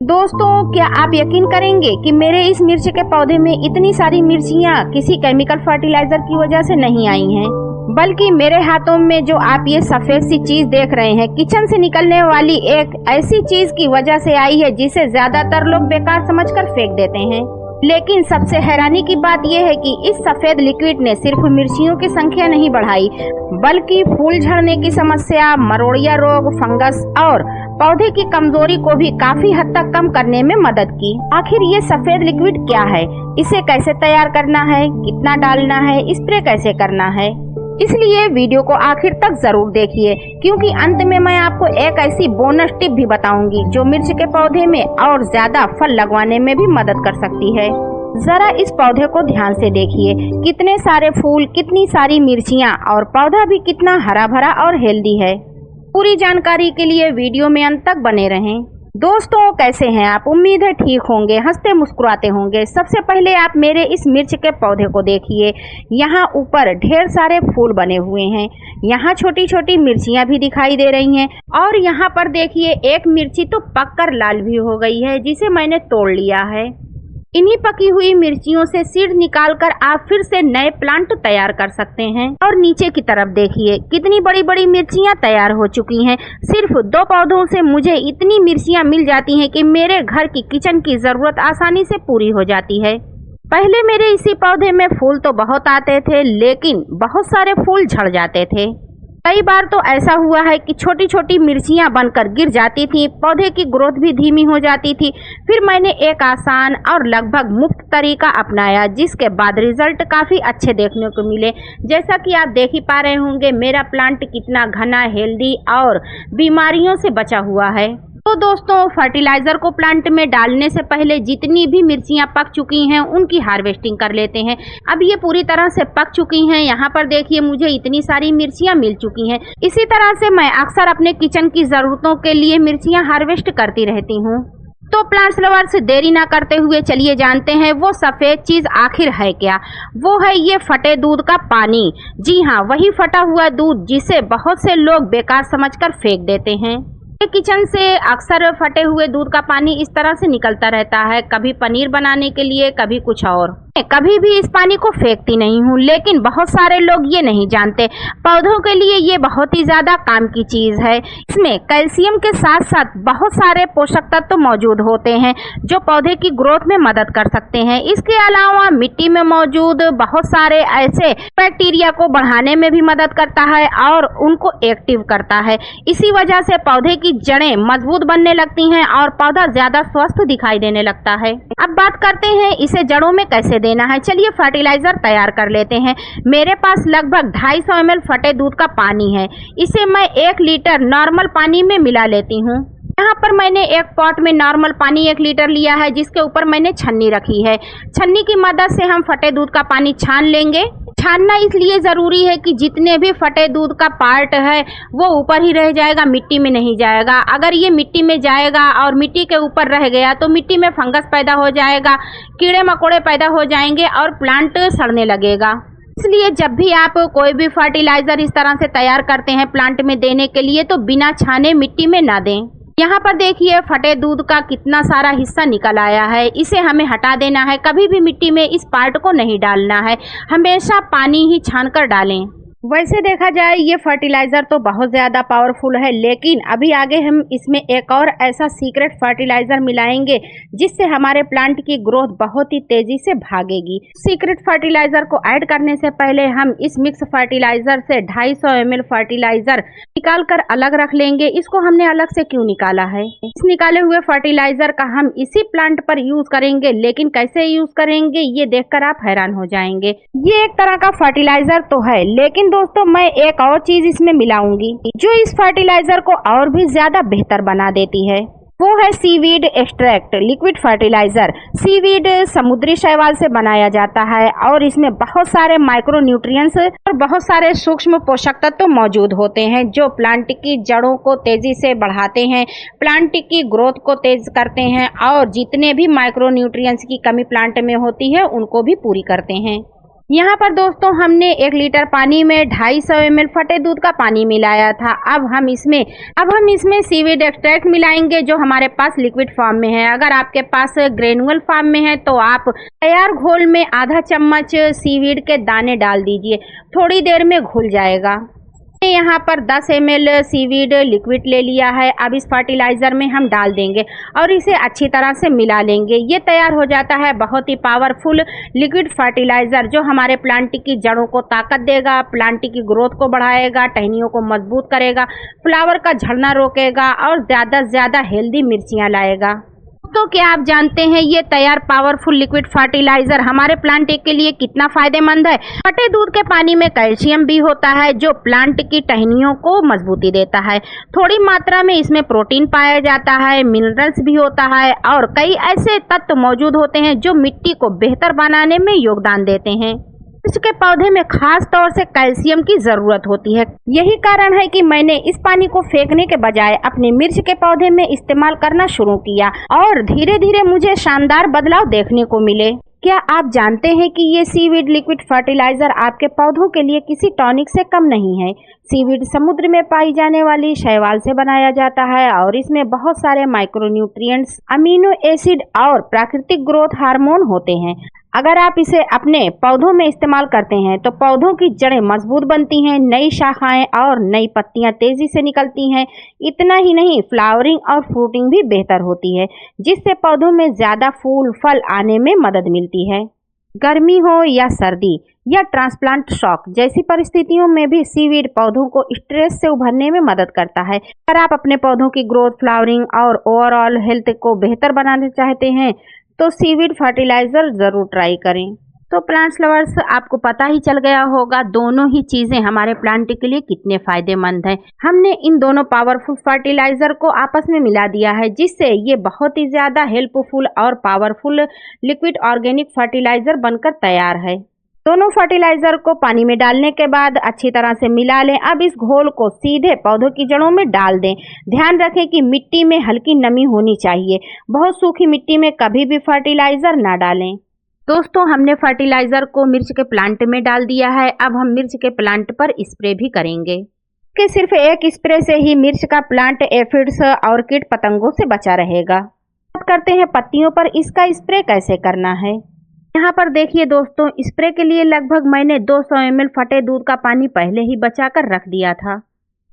दोस्तों, क्या आप यकीन करेंगे कि मेरे इस मिर्च के पौधे में इतनी सारी मिर्चियाँ किसी केमिकल फर्टिलाइजर की वजह से नहीं आई हैं, बल्कि मेरे हाथों में जो आप ये सफेद सी चीज देख रहे हैं, किचन से निकलने वाली एक ऐसी चीज की वजह से आई है जिसे ज्यादातर लोग बेकार समझकर फेंक देते हैं। लेकिन सबसे हैरानी की बात यह है कि इस सफेद लिक्विड ने सिर्फ मिर्चियों की संख्या नहीं बढ़ाई, बल्कि फूल झड़ने की समस्या, मरोड़िया रोग, फंगस और पौधे की कमजोरी को भी काफी हद तक कम करने में मदद की। आखिर ये सफेद लिक्विड क्या है, इसे कैसे तैयार करना है, कितना डालना है, स्प्रे कैसे करना है, इसलिए वीडियो को आखिर तक जरूर देखिए, क्योंकि अंत में मैं आपको एक ऐसी बोनस टिप भी बताऊंगी जो मिर्च के पौधे में और ज्यादा फल लगवाने में भी मदद कर सकती है। जरा इस पौधे को ध्यान से देखिए, कितने सारे फूल, कितनी सारी मिर्चियाँ और पौधा भी कितना हरा भरा और हेल्दी है। पूरी जानकारी के लिए वीडियो में अंत तक बने रहें। दोस्तों, कैसे हैं आप? उम्मीद है ठीक होंगे, हंसते मुस्कुराते होंगे। सबसे पहले आप मेरे इस मिर्च के पौधे को देखिए। यहाँ ऊपर ढेर सारे फूल बने हुए हैं, यहाँ छोटी छोटी मिर्चियाँ भी दिखाई दे रही हैं, और यहाँ पर देखिए एक मिर्ची तो पककर लाल भी हो गई है, जिसे मैंने तोड़ लिया है। इन्हीं पकी हुई मिर्चियों से सीड निकालकर आप फिर से नए प्लांट तैयार कर सकते हैं। और नीचे की तरफ देखिए, कितनी बड़ी बड़ी मिर्चियां तैयार हो चुकी हैं। सिर्फ 2 पौधों से मुझे इतनी मिर्चियां मिल जाती हैं कि मेरे घर की किचन की जरूरत आसानी से पूरी हो जाती है। पहले मेरे इसी पौधे में फूल तो बहुत आते थे, लेकिन बहुत सारे फूल झड़ जाते थे। कई बार तो ऐसा हुआ है कि छोटी छोटी मिर्चियां बनकर गिर जाती थी, पौधे की ग्रोथ भी धीमी हो जाती थी। फिर मैंने एक आसान और लगभग मुफ्त तरीका अपनाया, जिसके बाद रिजल्ट काफ़ी अच्छे देखने को मिले। जैसा कि आप देख ही पा रहे होंगे, मेरा प्लांट कितना घना, हेल्दी और बीमारियों से बचा हुआ है। तो दोस्तों, फर्टिलाइज़र को प्लांट में डालने से पहले जितनी भी मिर्चियाँ पक चुकी हैं उनकी हार्वेस्टिंग कर लेते हैं। अब ये पूरी तरह से पक चुकी हैं। यहाँ पर देखिए, मुझे इतनी सारी मिर्चियाँ मिल चुकी हैं। इसी तरह से मैं अक्सर अपने किचन की ज़रूरतों के लिए मिर्चियाँ हार्वेस्ट करती रहती हूँ। तो प्लांट्स लवर्स, देरी ना करते हुए चलिए जानते हैं वो सफ़ेद चीज़ आखिर है क्या। वो है ये फटे दूध का पानी। जी हाँ, वही फटा हुआ दूध जिसे बहुत से लोग बेकार समझकर फेंक देते हैं। किचन से अक्सर फटे हुए दूध का पानी इस तरह से निकलता रहता है, कभी पनीर बनाने के लिए, कभी कुछ और। कभी भी इस पानी को फेंकती नहीं हूँ, लेकिन बहुत सारे लोग ये नहीं जानते, पौधों के लिए ये बहुत ही ज्यादा काम की चीज है। इसमें कैल्शियम के साथ साथ बहुत सारे पोषक तत्व मौजूद होते हैं जो पौधे की ग्रोथ में मदद कर सकते हैं। इसके अलावा मिट्टी में मौजूद बहुत सारे ऐसे बैक्टीरिया को बढ़ाने में भी मदद करता है और उनको एक्टिव करता है। इसी वजह से पौधे की जड़ें मजबूत बनने लगती हैं और पौधा ज्यादा स्वस्थ दिखाई देने लगता है। अब बात करते हैं इसे जड़ों में कैसे देना है। चलिए फर्टिलाइजर तैयार कर लेते हैं। मेरे पास लगभग 250 ml फटे दूध का पानी है। इसे मैं 1 लीटर नॉर्मल पानी में मिला लेती हूँ। यहाँ पर मैंने एक पॉट में नॉर्मल पानी 1 लीटर लिया है, जिसके ऊपर मैंने छन्नी रखी है। छन्नी की मदद से हम फटे दूध का पानी छान लेंगे। छानना इसलिए ज़रूरी है कि जितने भी फटे दूध का पार्ट है वो ऊपर ही रह जाएगा, मिट्टी में नहीं जाएगा। अगर ये मिट्टी में जाएगा और मिट्टी के ऊपर रह गया तो मिट्टी में फंगस पैदा हो जाएगा, कीड़े मकोड़े पैदा हो जाएंगे और प्लांट सड़ने लगेगा। इसलिए जब भी आप कोई भी फर्टिलाइज़र इस तरह से तैयार करते हैं प्लांट में देने के लिए, तो बिना छाने मिट्टी में ना दें। यहाँ पर देखिए फटे दूध का कितना सारा हिस्सा निकल आया है, इसे हमें हटा देना है। कभी भी मिट्टी में इस पार्ट को नहीं डालना है, हमेशा पानी ही छानकर डालें। वैसे देखा जाए ये फर्टिलाइज़र तो बहुत ज़्यादा पावरफुल है, लेकिन अभी आगे हम इसमें एक और ऐसा सीक्रेट फर्टिलाइज़र मिलाएंगे जिससे हमारे प्लांट की ग्रोथ बहुत ही तेज़ी से भागेगी। सीक्रेट फर्टिलाइज़र को ऐड करने से पहले हम इस मिक्स फर्टिलाइज़र से 250 ml फर्टिलाइज़र निकाल कर अलग रख लेंगे। इसको हमने अलग से क्यों निकाला है? इस निकाले हुए फर्टिलाइज़र का हम इसी प्लांट पर यूज़ करेंगे, लेकिन कैसे यूज़ करेंगे ये देखकर आप हैरान हो जाएंगे। ये एक तरह का फर्टिलाइज़र तो है, लेकिन दोस्तों मैं एक और चीज इसमें मिलाऊंगी जो इस फर्टिलाइजर को और भी ज्यादा बेहतर बना देती है। वो है seaweed extract liquid fertiliser. Seaweed समुद्री शैवाल से बनाया जाता है और इसमें बहुत सारे माइक्रो न्यूट्रिएंट्स और बहुत सारे सूक्ष्म पोषक तत्व मौजूद होते हैं जो प्लांट की जड़ों को तेजी से बढ़ाते हैं, प्लांट की ग्रोथ को तेज करते हैं और जितने भी माइक्रो न्यूट्रिएंट्स की कमी प्लांट में होती है उनको भी पूरी करते हैं। यहाँ पर दोस्तों हमने 1 लीटर पानी में 250 ml फटे दूध का पानी मिलाया था। अब हम इसमें सीवीड एक्सट्रैक्ट मिलाएंगे जो हमारे पास लिक्विड फॉर्म में है। अगर आपके पास ग्रेनुअल फॉर्म में है तो आप तैयार घोल में आधा चम्मच सीवीड के दाने डाल दीजिए, थोड़ी देर में घुल जाएगा। यहाँ पर 10 ml सीवीड लिक्विड ले लिया है। अब इस फर्टिलाइज़र में हम डाल देंगे और इसे अच्छी तरह से मिला लेंगे। ये तैयार हो जाता है बहुत ही पावरफुल लिक्विड फर्टिलाइज़र जो हमारे प्लांट की जड़ों को ताकत देगा, प्लांट की ग्रोथ को बढ़ाएगा, टहनियों को मजबूत करेगा, फ्लावर का झड़ना रोकेगा और ज़्यादा से ज़्यादा हेल्दी मिर्चियाँ लाएगा। तो क्या आप जानते हैं ये तैयार पावरफुल लिक्विड फर्टिलाइजर हमारे प्लांट के लिए कितना फायदेमंद है? फटे दूध के पानी में कैल्शियम भी होता है जो प्लांट की टहनियों को मजबूती देता है। थोड़ी मात्रा में इसमें प्रोटीन पाया जाता है, मिनरल्स भी होता है और कई ऐसे तत्व मौजूद होते हैं जो मिट्टी को बेहतर बनाने में योगदान देते हैं। मिर्च के पौधे में खास तौर से कैल्शियम की जरूरत होती है। यही कारण है कि मैंने इस पानी को फेंकने के बजाय अपने मिर्च के पौधे में इस्तेमाल करना शुरू किया और धीरे धीरे मुझे शानदार बदलाव देखने को मिले। क्या आप जानते हैं कि ये सीवीड लिक्विड फर्टिलाइजर आपके पौधों के लिए किसी टॉनिक से कम नहीं है? सीवीड समुद्र में पाई जाने वाली शैवाल से बनाया जाता है और इसमें बहुत सारे माइक्रोन्यूट्रिएंट्स, अमीनो एसिड और प्राकृतिक ग्रोथ हार्मोन होते हैं। अगर आप इसे अपने पौधों में इस्तेमाल करते हैं तो पौधों की जड़ें मजबूत बनती हैं, नई शाखाएं और नई पत्तियां तेजी से निकलती हैं। इतना ही नहीं, फ्लावरिंग और फ्रूटिंग भी बेहतर होती है जिससे पौधों में ज्यादा फूल फल आने में मदद मिलती है। गर्मी हो या सर्दी या ट्रांसप्लांट शॉक जैसी परिस्थितियों में भी सीवीड पौधों को स्ट्रेस से उभरने में मदद करता है। अगर आप अपने पौधों की ग्रोथ, फ्लावरिंग और ओवरऑल हेल्थ को बेहतर बनाना चाहते हैं तो सीवीड फर्टिलाइजर जरूर ट्राई करें। तो प्लांट्स लवर्स, आपको पता ही चल गया होगा दोनों ही चीजें हमारे प्लांट के लिए कितने फायदेमंद हैं। हमने इन दोनों पावरफुल फर्टिलाइजर को आपस में मिला दिया है जिससे ये बहुत ही ज्यादा हेल्पफुल और पावरफुल लिक्विड ऑर्गेनिक फर्टिलाइजर बनकर तैयार है। दोनों फर्टिलाइजर को पानी में डालने के बाद अच्छी तरह से मिला लें। अब इस घोल को सीधे पौधों की जड़ों में डाल दें। ध्यान रखें कि मिट्टी में हल्की नमी होनी चाहिए। बहुत सूखी मिट्टी में कभी भी फर्टिलाइजर ना डालें। दोस्तों, हमने फर्टिलाइजर को मिर्च के प्लांट में डाल दिया है। अब हम मिर्च के प्लांट पर स्प्रे भी करेंगे कि सिर्फ एक स्प्रे से ही मिर्च का प्लांट एफिड्स और कीट पतंगों से बचा रहेगा। बात करते हैं पत्तियों पर इसका स्प्रे कैसे करना है। यहाँ पर देखिए दोस्तों, स्प्रे के लिए लगभग मैंने 200 ml फटे दूध का पानी पहले ही बचा कर रख दिया था।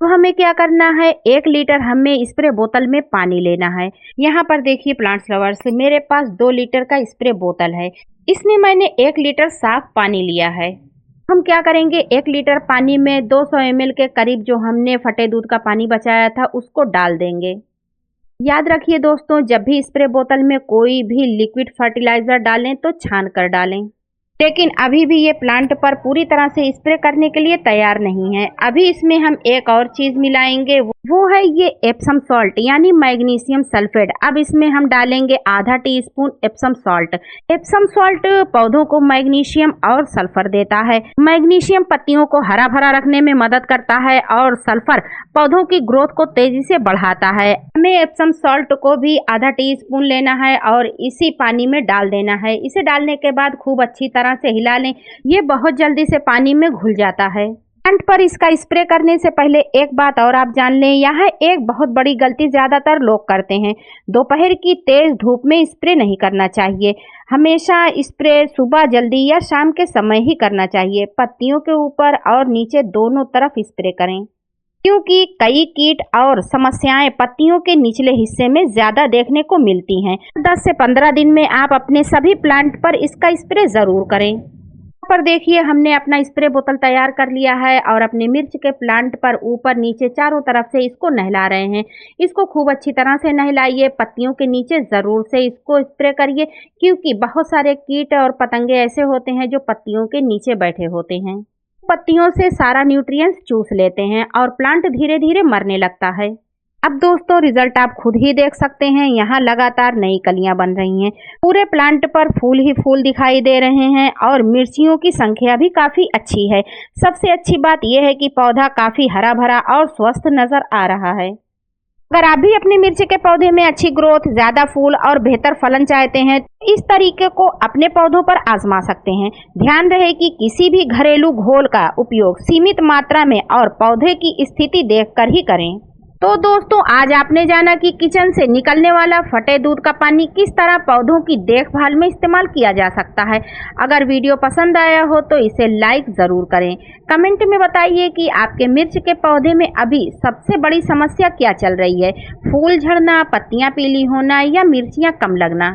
तो हमें क्या करना है, 1 लीटर हमें स्प्रे बोतल में पानी लेना है। यहाँ पर देखिए प्लांट्स लवर्स, मेरे पास 2 लीटर का स्प्रे बोतल है। इसमें मैंने 1 लीटर साफ पानी लिया है। हम क्या करेंगे, 1 लीटर पानी में 200 ml के करीब जो हमने फटे दूध का पानी बचाया था उसको डाल देंगे। याद रखिए दोस्तों, जब भी स्प्रे बोतल में कोई भी लिक्विड फर्टिलाइजर डालें तो छान कर डालें। लेकिन अभी भी ये प्लांट पर पूरी तरह से स्प्रे करने के लिए तैयार नहीं है। अभी इसमें हम एक और चीज मिलाएंगे, वो है ये एप्सम सॉल्ट यानी मैग्नीशियम सल्फेट। अब इसमें हम डालेंगे आधा teaspoon Epsom salt. Epsom salt पौधों को मैग्नीशियम और सल्फर देता है। मैग्नीशियम पत्तियों को हरा भरा रखने में मदद करता है और सल्फर पौधों की ग्रोथ को तेजी से बढ़ाता है। हमें एप्सम सॉल्ट को भी आधा टीस्पून लेना है और इसी पानी में डाल देना है। इसे डालने के बाद खूब अच्छी तरह से हिला लें। ये बहुत जल्दी से पानी में घुल जाता है। प्लांट पर इसका स्प्रे करने से पहले एक बात और आप जान लें, यहाँ एक बहुत बड़ी गलती ज्यादातर लोग करते हैं। दोपहर की तेज धूप में स्प्रे नहीं करना चाहिए। हमेशा स्प्रे सुबह जल्दी या शाम के समय ही करना चाहिए। पत्तियों के ऊपर और नीचे दोनों तरफ स्प्रे करें क्योंकि कई कीट और समस्याएं पत्तियों के निचले हिस्से में ज्यादा देखने को मिलती हैं। 10 से 15 दिन में आप अपने सभी प्लांट पर इसका स्प्रे जरूर करें। यहाँ पर देखिए, हमने अपना स्प्रे बोतल तैयार कर लिया है और अपने मिर्च के प्लांट पर ऊपर नीचे चारों तरफ से इसको नहला रहे हैं। इसको खूब अच्छी तरह से नहलाइए। पत्तियों के नीचे जरूर से इसको स्प्रे करिए क्योंकि बहुत सारे कीट और पतंगे ऐसे होते हैं जो पत्तियों के नीचे बैठे होते हैं। पत्तियों से सारा न्यूट्रिएंट्स चूस लेते हैं और प्लांट धीरे धीरे मरने लगता है। अब दोस्तों, रिजल्ट आप खुद ही देख सकते हैं। यहाँ लगातार नई कलियां बन रही हैं। पूरे प्लांट पर फूल ही फूल दिखाई दे रहे हैं और मिर्चियों की संख्या भी काफी अच्छी है। सबसे अच्छी बात यह है कि पौधा काफी हरा भरा और स्वस्थ नजर आ रहा है। अगर आप भी अपनी मिर्च के पौधे में अच्छी ग्रोथ, ज्यादा फूल और बेहतर फलन चाहते हैं तो इस तरीके को अपने पौधों पर आजमा सकते हैं। ध्यान रहे कि किसी भी घरेलू घोल का उपयोग सीमित मात्रा में और पौधे की स्थिति देखकर ही करें। तो दोस्तों, आज आपने जाना कि किचन से निकलने वाला फटे दूध का पानी किस तरह पौधों की देखभाल में इस्तेमाल किया जा सकता है। अगर वीडियो पसंद आया हो तो इसे लाइक ज़रूर करें। कमेंट में बताइए कि आपके मिर्च के पौधे में अभी सबसे बड़ी समस्या क्या चल रही है, फूल झड़ना, पत्तियां पीली होना या मिर्चियां कम लगना।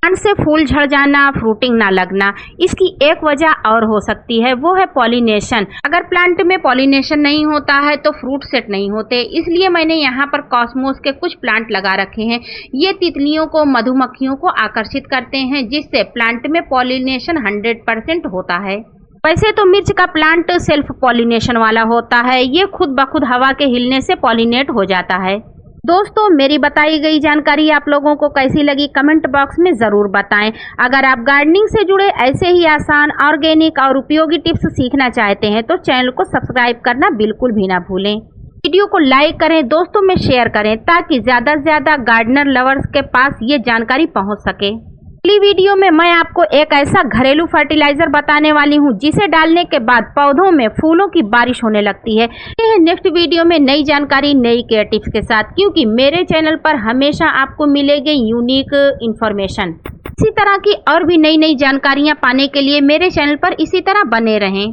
प्लांट से फूल झड़ जाना, फ्रूटिंग ना लगना, इसकी एक वजह और हो सकती है, वो है पॉलिनेशन। अगर प्लांट में पॉलिनेशन नहीं होता है तो फ्रूट सेट नहीं होते। इसलिए मैंने यहाँ पर कॉस्मोस के कुछ प्लांट लगा रखे हैं। ये तितलियों को, मधुमक्खियों को आकर्षित करते हैं, जिससे प्लांट में पॉलिनेशन 100% होता है। वैसे तो मिर्च का प्लांट सेल्फ पॉलिनेशन वाला होता है, ये खुद ब खुद हवा के हिलने से पॉलिनेट हो जाता है। दोस्तों, मेरी बताई गई जानकारी आप लोगों को कैसी लगी कमेंट बॉक्स में ज़रूर बताएं। अगर आप गार्डनिंग से जुड़े ऐसे ही आसान, ऑर्गेनिक और उपयोगी टिप्स सीखना चाहते हैं तो चैनल को सब्सक्राइब करना बिल्कुल भी ना भूलें। वीडियो को लाइक करें, दोस्तों में शेयर करें ताकि ज़्यादा से ज़्यादा गार्डनर लवर्स के पास ये जानकारी पहुँच सके। अगली वीडियो में मैं आपको एक ऐसा घरेलू फर्टिलाइजर बताने वाली हूँ जिसे डालने के बाद पौधों में फूलों की बारिश होने लगती है। ये नेक्स्ट वीडियो में नई जानकारी, नई केयर टिप्स के साथ, क्योंकि मेरे चैनल पर हमेशा आपको मिलेगी यूनिक इन्फॉर्मेशन। इसी तरह की और भी नई नई जानकारियाँ पाने के लिए मेरे चैनल पर इसी तरह बने रहें।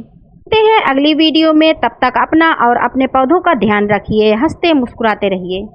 मिलते हैं अगली वीडियो में, तब तक अपना और अपने पौधों का ध्यान रखिए, हंसते मुस्कुराते रहिए।